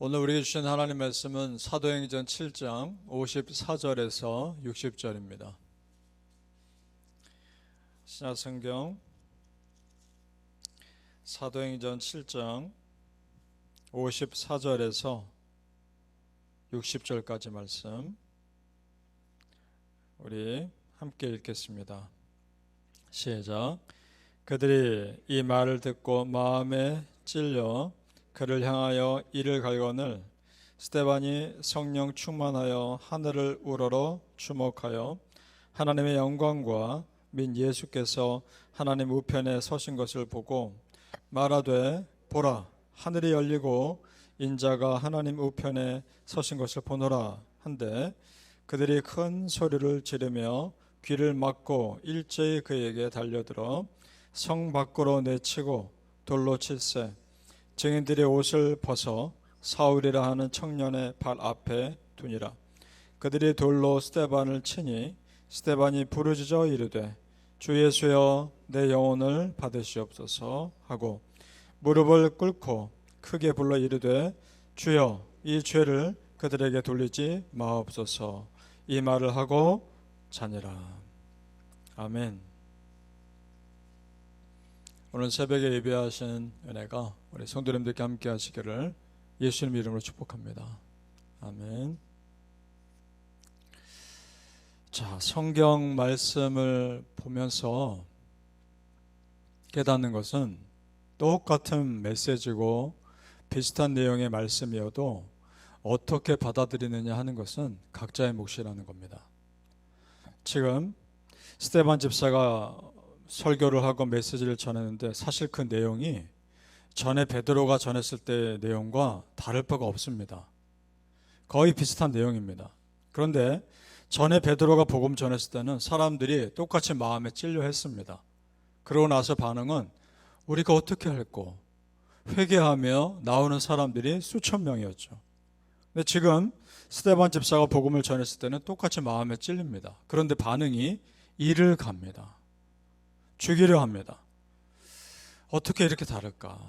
오늘 우리에게 주신 하나님 말씀은 사도행전 7장 54절에서 60절입니다. 신약성경 사도행전 7장 54절에서 60절까지 말씀 우리 함께 읽겠습니다. 시작. 그들이 이 말을 듣고 마음에 찔려 그를 향하여 이를 갈거늘 스데반이 성령 충만하여 하늘을 우러러 주목하여 하나님의 영광과 민 예수께서 하나님 우편에 서신 것을 보고 말하되 보라 하늘이 열리고 인자가 하나님 우편에 서신 것을 보노라 한데 그들이 큰 소리를 지르며 귀를 막고 일제히 그에게 달려들어 성 밖으로 내치고 돌로 칠세 증인들의 옷을 벗어 사울이라 하는 청년의 발 앞에 두니라. 그들이 돌로 스데반을 치니 스데반이 부르짖어 이르되 주 예수여 내 영혼을 받으시옵소서 하고 무릎을 꿇고 크게 불러 이르되 주여 이 죄를 그들에게 돌리지 마옵소서. 이 말을 하고 자니라. 아멘. 오늘 새벽에 예배하신 은혜가 우리 성도님들께 함께 하시기를 예수님 이름으로 축복합니다. 아멘. 자, 성경 말씀을 보면서 깨닫는 것은 똑같은 메시지고 비슷한 내용의 말씀이어도 어떻게 받아들이느냐 하는 것은 각자의 몫이라는 겁니다. 지금 스데반 집사가 설교를 하고 메시지를 전했는데 사실 그 내용이 전에 베드로가 전했을 때의 내용과 다를 바가 없습니다. 거의 비슷한 내용입니다. 그런데 전에 베드로가 복음 전했을 때는 사람들이 똑같이 마음에 찔려 했습니다. 그러고 나서 반응은 우리가 어떻게 할꼬? 회개하며 나오는 사람들이 수천 명이었죠. 근데 지금 스데반 집사가 복음을 전했을 때는 똑같이 마음에 찔립니다. 그런데 반응이 이를 갑니다. 죽이려 합니다. 어떻게 이렇게 다를까?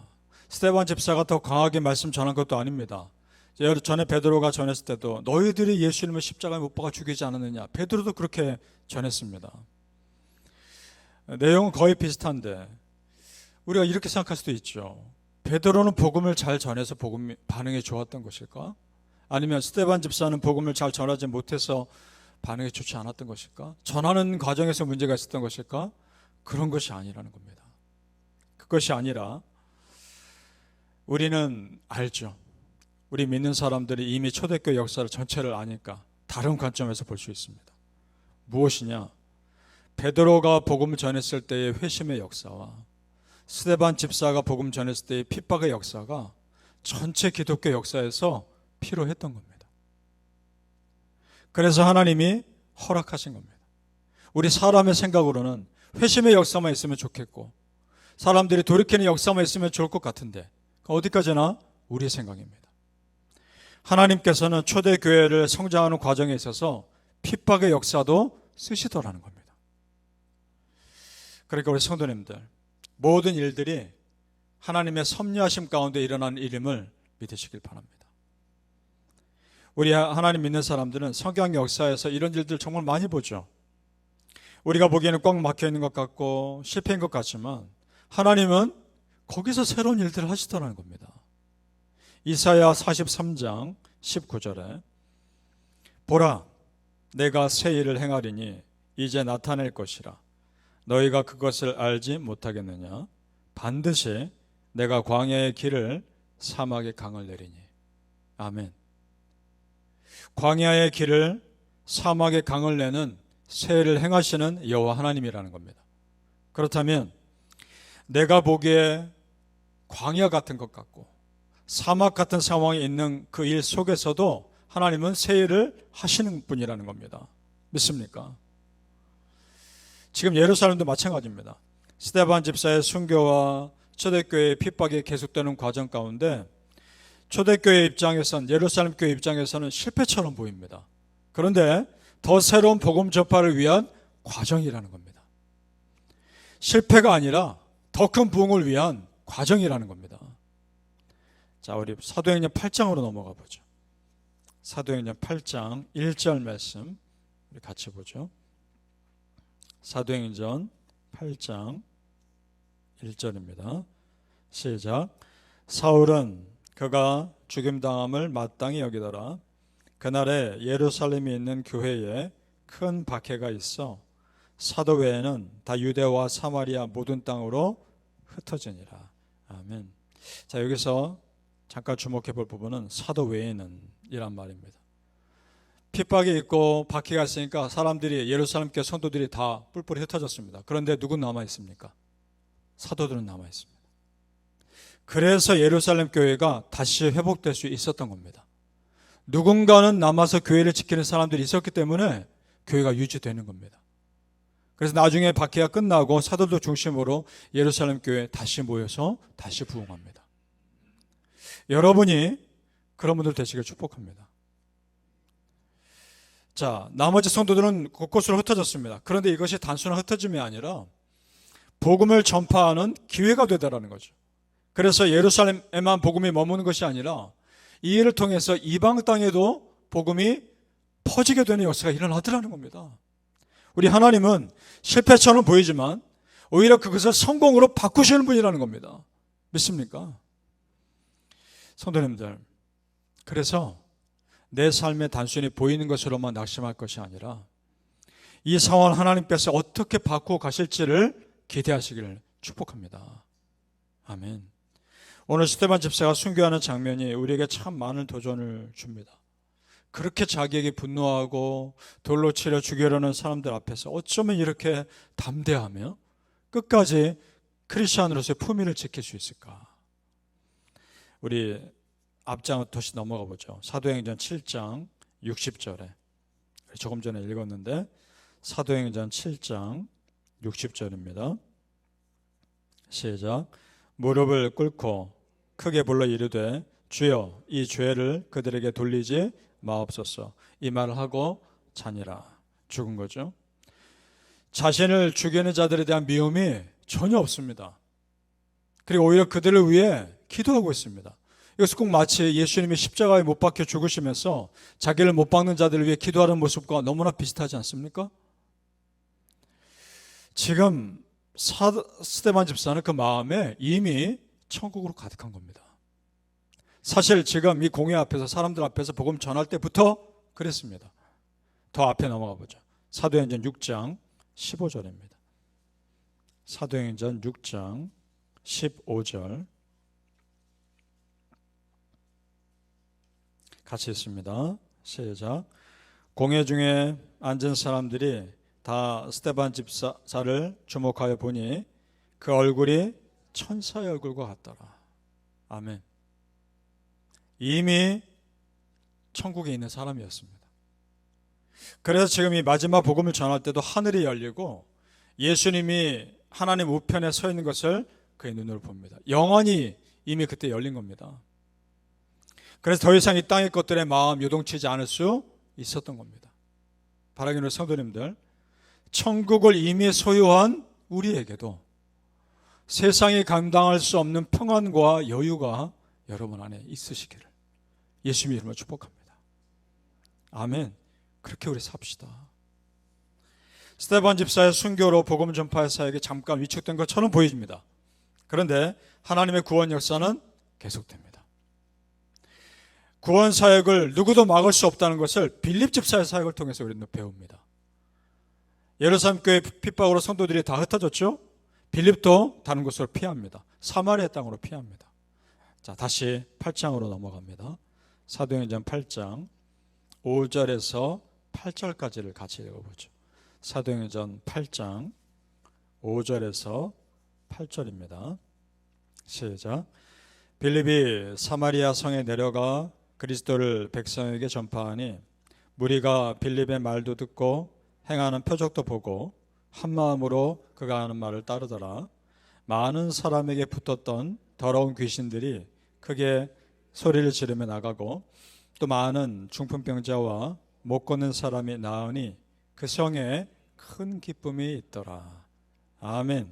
스데반 집사가 더 강하게 말씀 전한 것도 아닙니다. 전에 베드로가 전했을 때도 너희들이 예수님을 십자가에 못 박아 죽이지 않았느냐. 베드로도 그렇게 전했습니다. 내용은 거의 비슷한데 우리가 이렇게 생각할 수도 있죠. 베드로는 복음을 잘 전해서 복음 반응이 좋았던 것일까? 아니면 스데반 집사는 복음을 잘 전하지 못해서 반응이 좋지 않았던 것일까? 전하는 과정에서 문제가 있었던 것일까? 그런 것이 아니라는 겁니다. 그것이 아니라 우리는 알죠. 우리 믿는 사람들이 이미 초대교회 역사를 전체를 아니까 다른 관점에서 볼 수 있습니다. 무엇이냐? 베드로가 복음을 전했을 때의 회심의 역사와 스데반 집사가 복음 전했을 때의 핍박의 역사가 전체 기독교 역사에서 필요했던 겁니다. 그래서 하나님이 허락하신 겁니다. 우리 사람의 생각으로는 회심의 역사만 있으면 좋겠고 사람들이 돌이키는 역사만 있으면 좋을 것 같은데 어디까지나 우리의 생각입니다. 하나님께서는 초대교회를 성장하는 과정에 있어서 핍박의 역사도 쓰시더라는 겁니다. 그러니까 우리 성도님들 모든 일들이 하나님의 섭리하심 가운데 일어나는 일임을 믿으시길 바랍니다. 우리 하나님 믿는 사람들은 성경 역사에서 이런 일들 정말 많이 보죠. 우리가 보기에는 꽉 막혀있는 것 같고 실패인 것 같지만 하나님은 거기서 새로운 일들을 하시더라는 겁니다. 이사야 43장 19절에 보라 내가 새 일을 행하리니 이제 나타낼 것이라 너희가 그것을 알지 못하겠느냐 반드시 내가 광야의 길을 사막의 강을 내리니. 아멘. 광야의 길을 사막의 강을 내는 새 일을 행하시는 여호와 하나님이라는 겁니다. 그렇다면 내가 보기에 광야 같은 것 같고 사막 같은 상황에 있는 그 일 속에서도 하나님은 새 일을 하시는 분이라는 겁니다. 믿습니까? 지금 예루살렘도 마찬가지입니다. 스데반 집사의 순교와 초대교회의 핍박이 계속되는 과정 가운데 초대교회 입장에서는 예루살렘 교회 입장에서는 실패처럼 보입니다. 그런데 더 새로운 복음 전파를 위한 과정이라는 겁니다. 실패가 아니라 더 큰 부흥을 위한 과정이라는 겁니다. 자, 우리 사도행전 8장으로 넘어가 보죠. 사도행전 8장 1절 말씀 우리 같이 보죠. 사도행전 8장 1절입니다. 시작. 사울은 그가 죽임당함을 마땅히 여기더라. 그날에 예루살렘에 있는 교회에 큰 박해가 있어 사도 외에는 다 유대와 사마리아 모든 땅으로 흩어지니라. 아멘. 자, 여기서 잠깐 주목해 볼 부분은 사도 외에는 이란 말입니다. 핍박이 있고 박해가 있으니까 사람들이, 예루살렘 교회 성도들이 다 뿔뿔이 흩어졌습니다. 그런데 누군 남아 있습니까? 사도들은 남아 있습니다. 그래서 예루살렘 교회가 다시 회복될 수 있었던 겁니다. 누군가는 남아서 교회를 지키는 사람들이 있었기 때문에 교회가 유지되는 겁니다. 그래서 나중에 박해가 끝나고 사도들 중심으로 예루살렘 교회에 다시 모여서 다시 부흥합니다. 여러분이 그런 분들 되시길 축복합니다. 자, 나머지 성도들은 곳곳으로 흩어졌습니다. 그런데 이것이 단순한 흩어짐이 아니라 복음을 전파하는 기회가 되다라는 거죠. 그래서 예루살렘에만 복음이 머무는 것이 아니라 이 일을 통해서 이방 땅에도 복음이 퍼지게 되는 역사가 일어나더라는 겁니다. 우리 하나님은 실패처럼 보이지만 오히려 그것을 성공으로 바꾸시는 분이라는 겁니다. 믿습니까? 성도님들, 그래서 내 삶에 단순히 보이는 것으로만 낙심할 것이 아니라 이 상황을 하나님께서 어떻게 바꾸어 가실지를 기대하시기를 축복합니다. 아멘. 오늘 스데반 집사가 순교하는 장면이 우리에게 참 많은 도전을 줍니다. 그렇게 자기에게 분노하고 돌로 치려 죽이려는 사람들 앞에서 어쩌면 이렇게 담대하며 끝까지 크리스찬으로서의 품위를 지킬 수 있을까? 우리 앞장 다시 넘어가 보죠. 사도행전 7장 60절에 조금 전에 읽었는데 사도행전 7장 60절입니다. 시작. 무릎을 꿇고 크게 불러 이르되 주여 이 죄를 그들에게 돌리지 마옵소서. 이 말을 하고 자니라. 죽은 거죠. 자신을 죽이는 자들에 대한 미움이 전혀 없습니다. 그리고 오히려 그들을 위해 기도하고 있습니다. 이것은 꼭 마치 예수님이 십자가에 못 박혀 죽으시면서 자기를 못 박는 자들을 위해 기도하는 모습과 너무나 비슷하지 않습니까? 지금 스데반 집사는 그 마음에 이미 천국으로 가득한 겁니다. 사실 지금 이 공회 앞에서 사람들 앞에서 복음 전할 때부터 그랬습니다. 더 앞에 넘어가 보죠. 사도행전 6장 15절입니다. 사도행전 6장 15절 같이 있습니다. 시작. 공회 중에 앉은 사람들이 다 스데반 집사를 주목하여 보니 그 얼굴이 천사의 얼굴과 같더라. 아멘. 이미 천국에 있는 사람이었습니다. 그래서 지금 이 마지막 복음을 전할 때도 하늘이 열리고 예수님이 하나님 우편에 서 있는 것을 그의 눈으로 봅니다. 영원히 이미 그때 열린 겁니다. 그래서 더 이상 이 땅의 것들에 마음 요동치지 않을 수 있었던 겁니다. 바라기는 성도님들, 천국을 이미 소유한 우리에게도 세상이 감당할 수 없는 평안과 여유가 여러분 안에 있으시기를 예수님의 이름으로 축복합니다. 아멘. 그렇게 우리 삽시다. 스데반 집사의 순교로 복음 전파의 사역이 잠깐 위축된 것처럼 보입니다. 그런데 하나님의 구원 역사는 계속됩니다. 구원 사역을 누구도 막을 수 없다는 것을 빌립 집사의 사역을 통해서 우리는 배웁니다. 예루살렘 교회 핍박으로 성도들이 다 흩어졌죠. 빌립도 다른 곳으로 피합니다. 사마리아 땅으로 피합니다. 자, 다시 8장으로 넘어갑니다. 사도행전 8장 5절에서 8절까지를 같이 읽어보죠. 사도행전 8장 5절에서 8절입니다. 시작. 빌립이 사마리아 성에 내려가 그리스도를 백성에게 전파하니 무리가 빌립의 말도 듣고 행하는 표적도 보고 한 마음으로 그가 하는 말을 따르더라. 많은 사람에게 붙었던 더러운 귀신들이 크게 소리를 지르며 나가고 또 많은 중풍병자와 못 걷는 사람이 나으니 그 성에 큰 기쁨이 있더라. 아멘.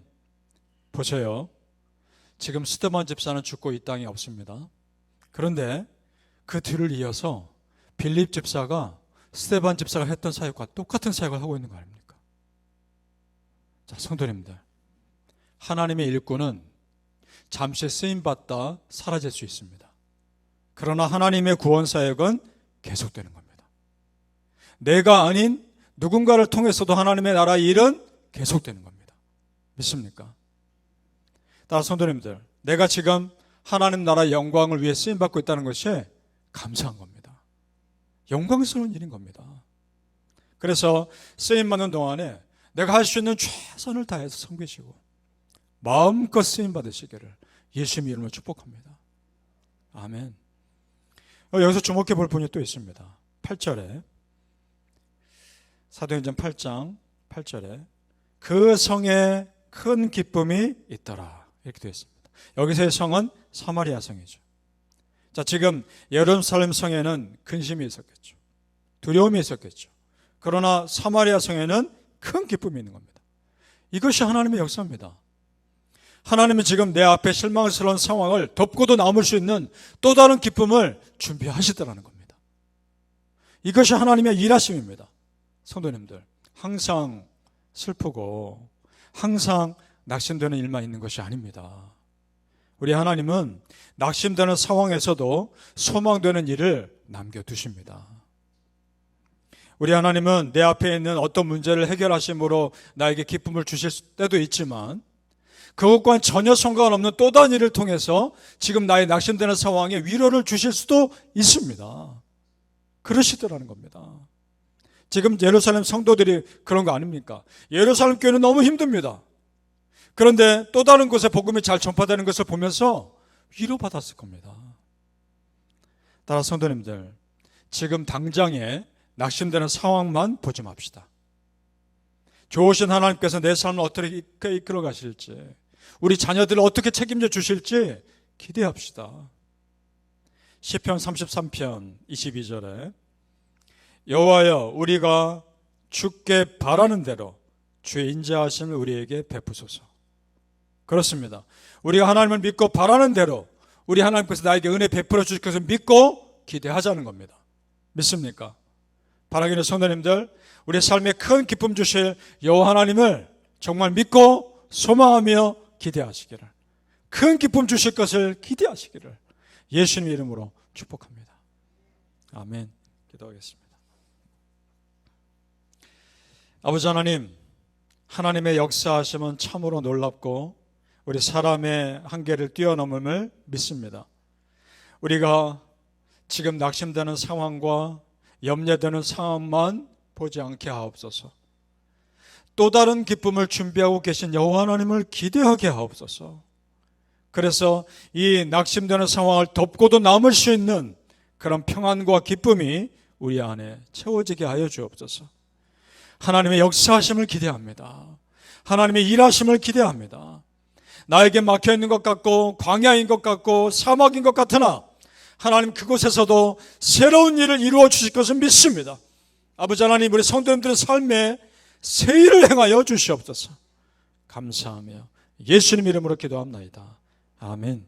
보세요. 지금 스데반 집사는 죽고 이 땅에 없습니다. 그런데 그 뒤를 이어서 빌립 집사가 스데반 집사가 했던 사역과 똑같은 사역을 하고 있는 거 아닙니까? 자, 성도님들, 하나님의 일꾼은 잠시 쓰임받다 사라질 수 있습니다. 그러나 하나님의 구원 사역은 계속되는 겁니다. 내가 아닌 누군가를 통해서도 하나님의 나라 일은 계속되는 겁니다. 믿습니까? 따라서 성도님들, 내가 지금 하나님 나라의 영광을 위해 쓰임받고 있다는 것이 감사한 겁니다. 영광스러운 일인 겁니다. 그래서 쓰임받는 동안에 내가 할 수 있는 최선을 다해서 섬기시고 마음껏 쓰임받으시기를 예수님의 이름으로 축복합니다. 아멘. 여기서 주목해 볼 분이 또 있습니다. 8절에 사도행전 8장 8절에 그 성에 큰 기쁨이 있더라 이렇게 되어 있습니다. 여기서의 성은 사마리아 성이죠. 자, 지금 예루살렘 성에는 근심이 있었겠죠. 두려움이 있었겠죠. 그러나 사마리아 성에는 큰 기쁨이 있는 겁니다. 이것이 하나님의 역사입니다. 하나님은 지금 내 앞에 실망스러운 상황을 덮고도 남을 수 있는 또 다른 기쁨을 준비하시더라는 겁니다. 이것이 하나님의 일하심입니다. 성도님들, 항상 슬프고 항상 낙심되는 일만 있는 것이 아닙니다. 우리 하나님은 낙심되는 상황에서도 소망되는 일을 남겨두십니다. 우리 하나님은 내 앞에 있는 어떤 문제를 해결하심으로 나에게 기쁨을 주실 때도 있지만 그것과는 전혀 상관없는 또 다른 일을 통해서 지금 나의 낙심되는 상황에 위로를 주실 수도 있습니다. 그러시더라는 겁니다. 지금 예루살렘 성도들이 그런 거 아닙니까? 예루살렘 교회는 너무 힘듭니다. 그런데 또 다른 곳에 복음이 잘 전파되는 것을 보면서 위로받았을 겁니다. 따라 성도님들, 지금 당장에 낙심되는 상황만 보지 맙시다. 좋으신 하나님께서 내 삶을 어떻게 이끌어 가실지, 우리 자녀들을 어떻게 책임져 주실지 기대합시다. 시편 33편 22절에 여호와여, 우리가 주께 바라는 대로 주의 인자하심을 우리에게 베푸소서. 그렇습니다. 우리가 하나님을 믿고 바라는 대로 우리 하나님께서 나에게 은혜 베풀어 주실 것을 믿고 기대하자는 겁니다. 믿습니까? 바라기는 성도님들, 우리 삶에 큰 기쁨 주실 여호와 하나님을 정말 믿고 소망하며 기대하시기를, 큰 기쁨 주실 것을 기대하시기를 예수님의 이름으로 축복합니다. 아멘. 기도하겠습니다. 아버지 하나님, 하나님의 역사하심은 참으로 놀랍고 우리 사람의 한계를 뛰어넘음을 믿습니다. 우리가 지금 낙심되는 상황과 염려되는 상황만 보지 않게 하옵소서. 또 다른 기쁨을 준비하고 계신 여호와 하나님을 기대하게 하옵소서. 그래서 이 낙심되는 상황을 덮고도 남을 수 있는 그런 평안과 기쁨이 우리 안에 채워지게 하여 주옵소서. 하나님의 역사하심을 기대합니다. 하나님의 일하심을 기대합니다. 나에게 막혀있는 것 같고 광야인 것 같고 사막인 것 같으나 하나님 그곳에서도 새로운 일을 이루어 주실 것을 믿습니다. 아버지 하나님, 우리 성도님들의 삶에 새 일을 행하여 주시옵소서. 감사하며 예수님 이름으로 기도합나이다. 아멘.